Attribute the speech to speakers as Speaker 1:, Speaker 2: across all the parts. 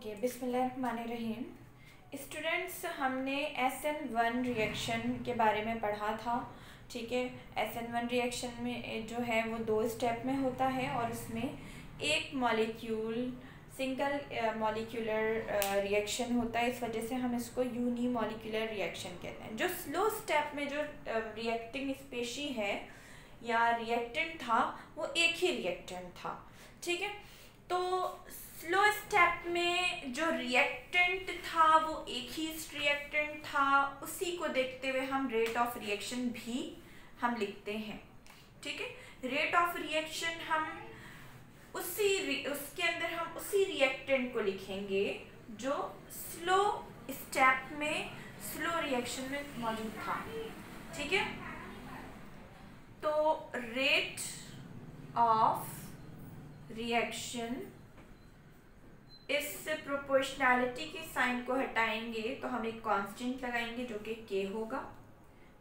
Speaker 1: Okay, बिस्मिल्लाहिर्रहमानिर्रहीम। Students, हमने SN1 reaction के बारे में पढ़ा था। ठीक है, SN1 रिएक्शन में जो है वो 2 स्टेप में होता है और इसमें एक मॉलिक्यूल सिंगल मॉलिक्यूलर रिएक्शन होता है। इस वजह से हम इसको यूनिमॉलिक्यूलर रिएक्शन कहते हैं। जो स्लो स्टेप में जो रिएक्टिंग स्पेशी है या रिएक्टेंट था वो एक ही रिएक्टेंट था। ठीक है, तो स्लो स्टेप में जो रिएक्टेंट था वो एक ही रिएक्टेंट था। उसी को देखते हुए हम रेट ऑफ रिएक्शन भी हम लिखते हैं। ठीक है, रेट ऑफ रिएक्शन हम उसके अंदर हम उसी रिएक्टेंट को लिखेंगे जो स्लो स्टेप में स्लो रिएक्शन में मौजूद था। ठीक है, तो रेट ऑफ रिएक्शन, इस प्रोपोर्शनैलिटी के साइन को हटाएंगे तो हम एक कांस्टेंट लगाएंगे जो कि K होगा।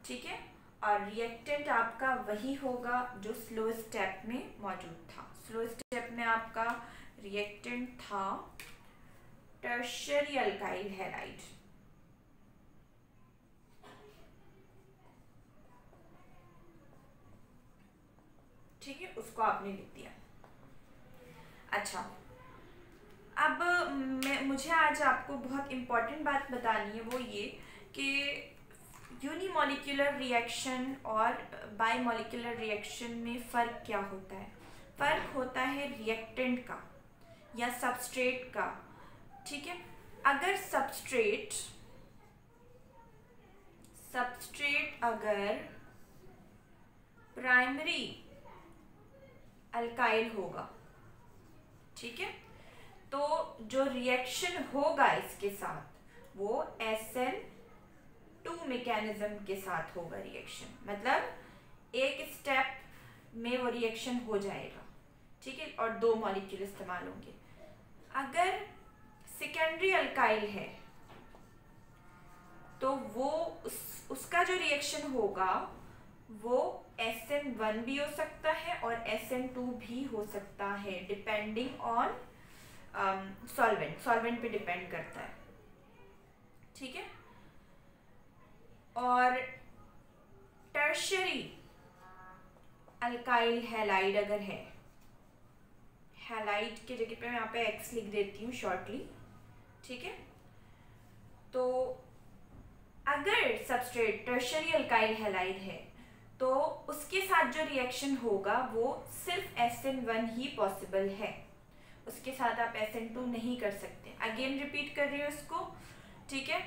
Speaker 1: ठीक है, और रिएक्टेंट आपका वही होगा जो स्लो स्टेप में मौजूद था। स्लो स्टेप में आपका रिएक्टेंट था टर्शियरी अल्काइल हैलाइड। ठीक है, उसको आपने लिख दिया। अच्छा, अब मुझे आज आपको बहुत इम्पॉर्टेंट बात बतानी है, वो ये कि यूनिमॉलिक्यूलर रिएक्शन और बाईमॉलिक्यूलर रिएक्शन में फ़र्क क्या होता है। फ़र्क होता है रिएक्टेंट का या सबस्ट्रेट का। ठीक है, अगर सबस्ट्रेट अगर प्राइमरी अल्काइल होगा, ठीक है, तो जो रिएक्शन होगा इसके साथ वो SN2 मैकेनिज्म के साथ होगा रिएक्शन। मतलब एक स्टेप में वो रिएक्शन हो जाएगा। ठीक है, और 2 मॉलिक्यूल इस्तेमाल होंगे। अगर सेकेंडरी अल्काइल है तो वो उसका जो रिएक्शन होगा वो SN1 भी हो सकता है और SN2 भी हो सकता है, डिपेंडिंग ऑन सॉल्वेंट पे डिपेंड करता है। ठीक है, और टर्शियरी अल्काइल हैलाइड अगर है, हैलाइड की जगह पे मैं यहाँ पे X लिख देती हूँ शॉर्टली। ठीक है, तो अगर सबस्ट्रेट टर्शियरी अल्काइल हैलाइड है तो उसके साथ जो रिएक्शन होगा वो सिर्फ SN1 ही पॉसिबल है, उसके साथ आप SN2 नहीं कर सकते। अगेन रिपीट कर रही हूँ इसको। ठीक है,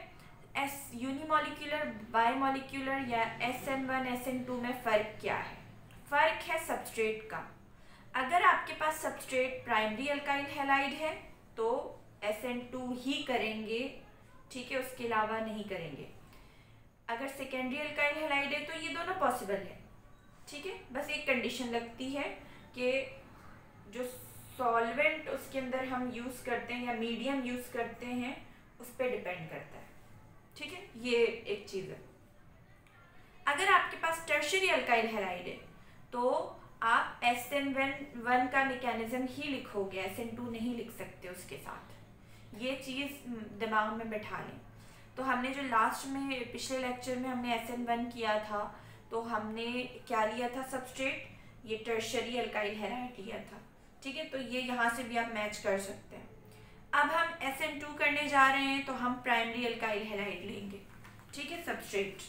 Speaker 1: यूनिमॉलिक्यूलर बाईमॉलिक्यूलर या SN1 SN2 में फ़र्क क्या है। फ़र्क है सबस्ट्रेट का। अगर आपके पास सबस्ट्रेट प्राइमरी अल्काइल हैलाइड है तो SN2 ही करेंगे। ठीक है, उसके अलावा नहीं करेंगे। अगर सेकेंडरी अल्काइल हैलाइड है तो ये दोनों पॉसिबल है। ठीक है, बस एक कंडीशन लगती है कि जो सॉल्वेंट उसके अंदर हम यूज़ करते हैं या मीडियम यूज़ करते हैं उस पर डिपेंड करता है। ठीक है, ये एक चीज़ है। अगर आपके पास टर्शियरी अल्काइल हैलाइड है तो आप SN1 का मैकेनिज्म ही लिखोगे, SN2 नहीं लिख सकते उसके साथ। ये चीज़ दिमाग में बैठा लें। तो हमने जो लास्ट में पिछले लेक्चर में हमने SN1 किया था तो हमने क्या लिया था, सबस्ट्रेट, ये टर्शियरी अल्काइल हैलाइड लिया था। ठीक है, तो ये यहाँ से भी आप मैच कर सकते हैं। अब हम SN2 करने जा रहे हैं तो हम प्राइमरी अल्काइल हैलाइड लेंगे। ठीक है, सबस्ट्रेट।